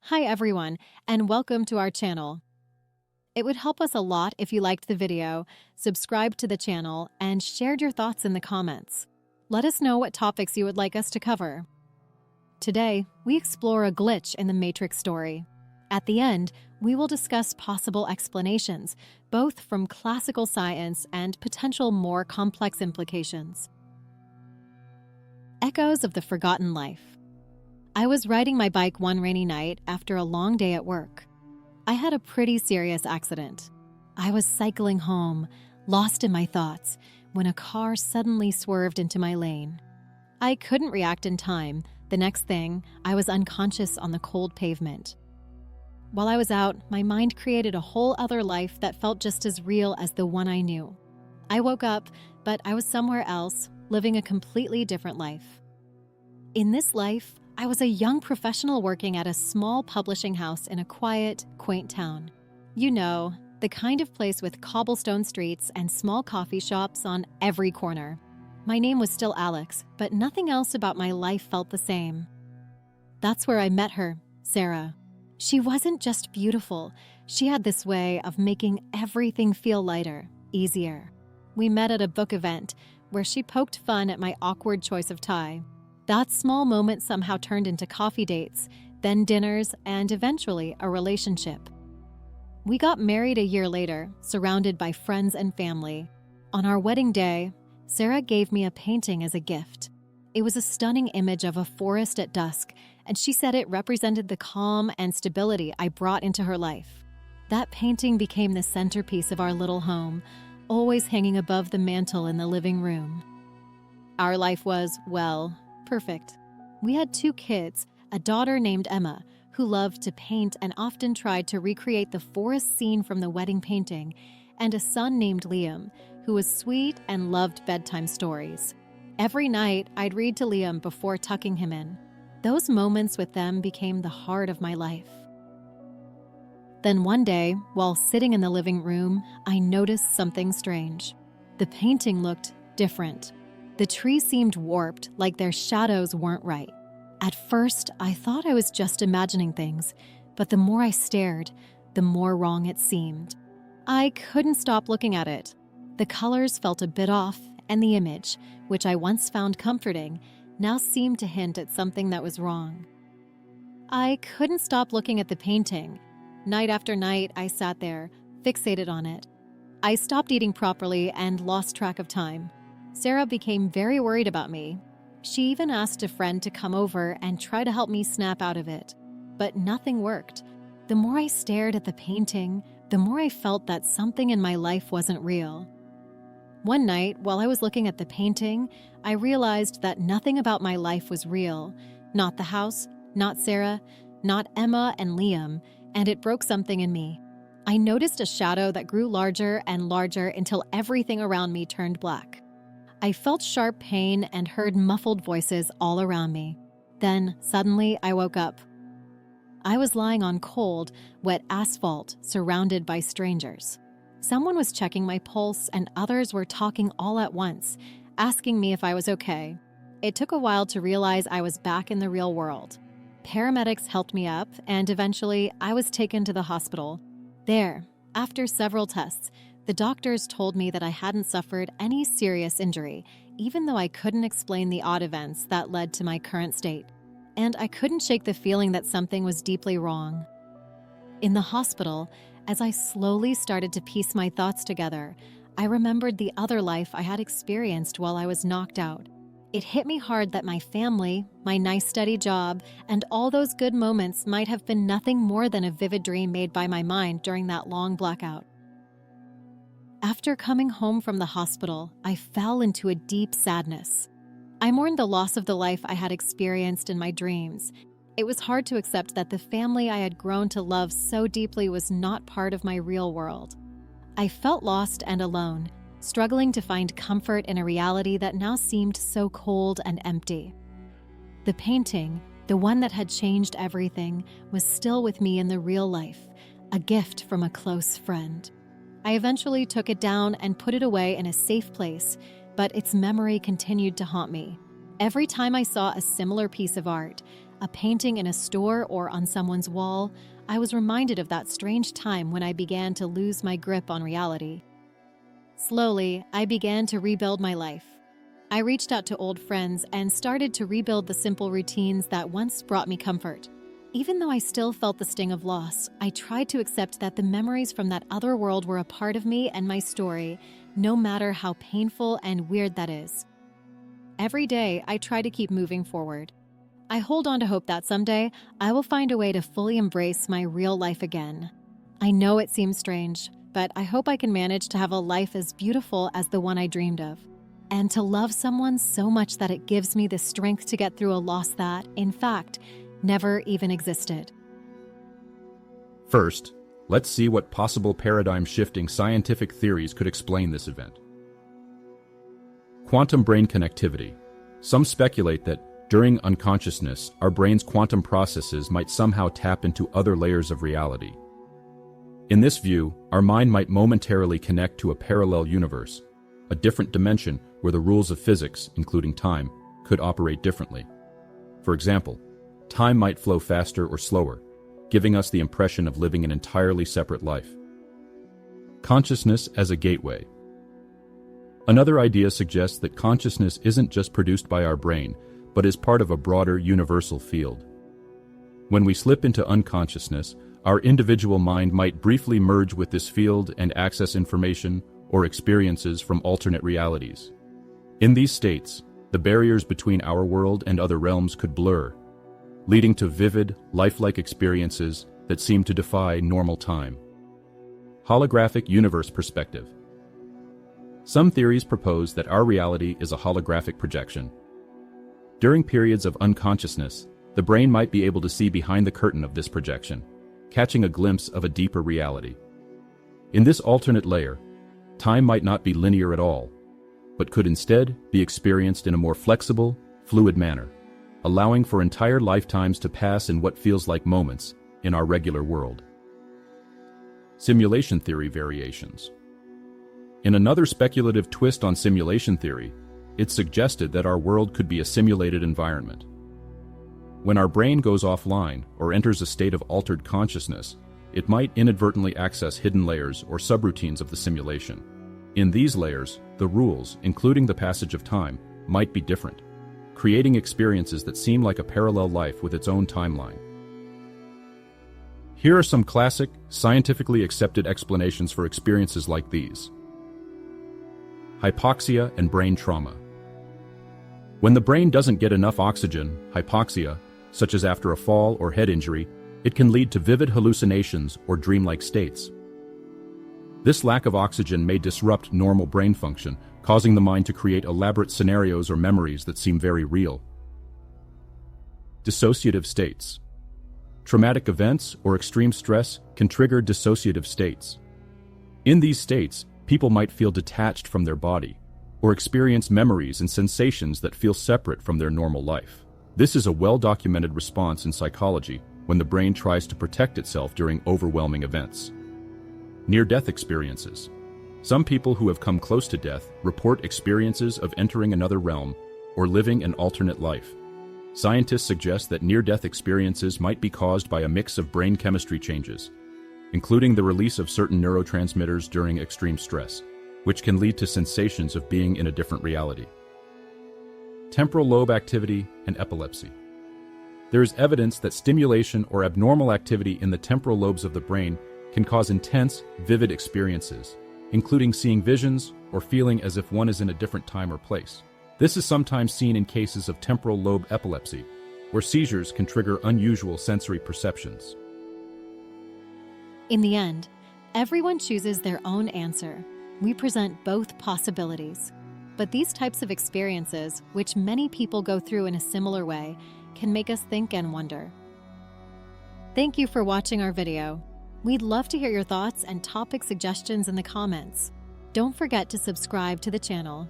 Hi everyone, and welcome to our channel. It would help us a lot if you liked the video, subscribed to the channel, and shared your thoughts in the comments. Let us know what topics you would like us to cover. Today, we explore a glitch in the Matrix story. At the end, we will discuss possible explanations, both from classical science and potential more complex implications. Echoes of the Forgotten Life. I was riding my bike one rainy night after a long day at work. I had a pretty serious accident. I was cycling home, lost in my thoughts, when a car suddenly swerved into my lane. I couldn't react in time. The next thing, I was unconscious on the cold pavement. While I was out, my mind created a whole other life that felt just as real as the one I knew. I woke up, but I was somewhere else, living a completely different life. In this life, I was a young professional working at a small publishing house in a quiet, quaint town. You know, the kind of place with cobblestone streets and small coffee shops on every corner. My name was still Alex, but nothing else about my life felt the same. That's where I met her, Sarah. She wasn't just beautiful. She had this way of making everything feel lighter, easier. We met at a book event where she poked fun at my awkward choice of tie. That small moment somehow turned into coffee dates, then dinners, and eventually a relationship. We got married a year later, surrounded by friends and family. On our wedding day, Sarah gave me a painting as a gift. It was a stunning image of a forest at dusk, and she said it represented the calm and stability I brought into her life. That painting became the centerpiece of our little home, always hanging above the mantel in the living room. Our life was, well, perfect. We had 2 kids, a daughter named Emma, who loved to paint and often tried to recreate the forest scene from the wedding painting, and a son named Liam, who was sweet and loved bedtime stories. Every night, I'd read to Liam before tucking him in. Those moments with them became the heart of my life. Then one day, while sitting in the living room, I noticed something strange. The painting looked different. The trees seemed warped, like their shadows weren't right. At first, I thought I was just imagining things, but the more I stared, the more wrong it seemed. I couldn't stop looking at it. The colors felt a bit off, and the image, which I once found comforting, now seemed to hint at something that was wrong. I couldn't stop looking at the painting. Night after night, I sat there, fixated on it. I stopped eating properly and lost track of time. Sarah became very worried about me. She even asked a friend to come over and try to help me snap out of it. But nothing worked. The more I stared at the painting, the more I felt that something in my life wasn't real. One night, while I was looking at the painting, I realized that nothing about my life was real. Not the house, not Sarah, not Emma and Liam, and it broke something in me. I noticed a shadow that grew larger and larger until everything around me turned black. I felt sharp pain and heard muffled voices all around me. Then, suddenly, I woke up. I was lying on cold, wet asphalt, surrounded by strangers. Someone was checking my pulse, and others were talking all at once, asking me if I was okay. It took a while to realize I was back in the real world. Paramedics helped me up, and eventually, I was taken to the hospital. There, after several tests, the doctors told me that I hadn't suffered any serious injury, even though I couldn't explain the odd events that led to my current state. And I couldn't shake the feeling that something was deeply wrong. In the hospital, as I slowly started to piece my thoughts together, I remembered the other life I had experienced while I was knocked out. It hit me hard that my family, my nice steady job, and all those good moments might have been nothing more than a vivid dream made by my mind during that long blackout. After coming home from the hospital, I fell into a deep sadness. I mourned the loss of the life I had experienced in my dreams. It was hard to accept that the family I had grown to love so deeply was not part of my real world. I felt lost and alone, struggling to find comfort in a reality that now seemed so cold and empty. The painting, the one that had changed everything, was still with me in the real life, a gift from a close friend. I eventually took it down and put it away in a safe place, but its memory continued to haunt me. Every time I saw a similar piece of art, a painting in a store, or on someone's wall, I was reminded of that strange time when I began to lose my grip on reality. Slowly, I began to rebuild my life. I reached out to old friends and started to rebuild the simple routines that once brought me comfort. Even though I still felt the sting of loss, I tried to accept that the memories from that other world were a part of me and my story, no matter how painful and weird that is. Every day, I try to keep moving forward. I hold on to hope that someday I will find a way to fully embrace my real life again. I know it seems strange, but I hope I can manage to have a life as beautiful as the one I dreamed of, and to love someone so much that it gives me the strength to get through a loss that, in fact, never even existed. First, let's see what possible paradigm-shifting scientific theories could explain this event. Quantum brain connectivity. Some speculate that during unconsciousness, our brain's quantum processes might somehow tap into other layers of reality. In this view, our mind might momentarily connect to a parallel universe, a different dimension where the rules of physics, including time, could operate differently. For example, time might flow faster or slower, giving us the impression of living an entirely separate life. Consciousness as a gateway. Another idea suggests that consciousness isn't just produced by our brain, but is part of a broader universal field. When we slip into unconsciousness, our individual mind might briefly merge with this field and access information or experiences from alternate realities. In these states, the barriers between our world and other realms could blur, leading to vivid, lifelike experiences that seem to defy normal time. Holographic universe perspective. Some theories propose that our reality is a holographic projection. During periods of unconsciousness, the brain might be able to see behind the curtain of this projection, catching a glimpse of a deeper reality. In this alternate layer, time might not be linear at all, but could instead be experienced in a more flexible, fluid manner, allowing for entire lifetimes to pass in what feels like moments in our regular world. Simulation theory variations. In another speculative twist on simulation theory, it's suggested that our world could be a simulated environment. When our brain goes offline or enters a state of altered consciousness, it might inadvertently access hidden layers or subroutines of the simulation. In these layers, the rules, including the passage of time, might be different, creating experiences that seem like a parallel life with its own timeline. Here are some classic, scientifically accepted explanations for experiences like these. Hypoxia and brain trauma. When the brain doesn't get enough oxygen, hypoxia, such as after a fall or head injury, it can lead to vivid hallucinations or dreamlike states. This lack of oxygen may disrupt normal brain function, causing the mind to create elaborate scenarios or memories that seem very real. Dissociative states. Traumatic events or extreme stress can trigger dissociative states. In these states, people might feel detached from their body, or experience memories and sensations that feel separate from their normal life. This is a well-documented response in psychology when the brain tries to protect itself during overwhelming events. Near-death experiences. Some people who have come close to death report experiences of entering another realm or living an alternate life. Scientists suggest that near-death experiences might be caused by a mix of brain chemistry changes, including the release of certain neurotransmitters during extreme stress, which can lead to sensations of being in a different reality. Temporal lobe activity and epilepsy. There is evidence that stimulation or abnormal activity in the temporal lobes of the brain can cause intense, vivid experiences, including seeing visions or feeling as if one is in a different time or place. This is sometimes seen in cases of temporal lobe epilepsy, where seizures can trigger unusual sensory perceptions. In the end, everyone chooses their own answer. We present both possibilities. But these types of experiences, which many people go through in a similar way, can make us think and wonder. Thank you for watching our video. We'd love to hear your thoughts and topic suggestions in the comments. Don't forget to subscribe to the channel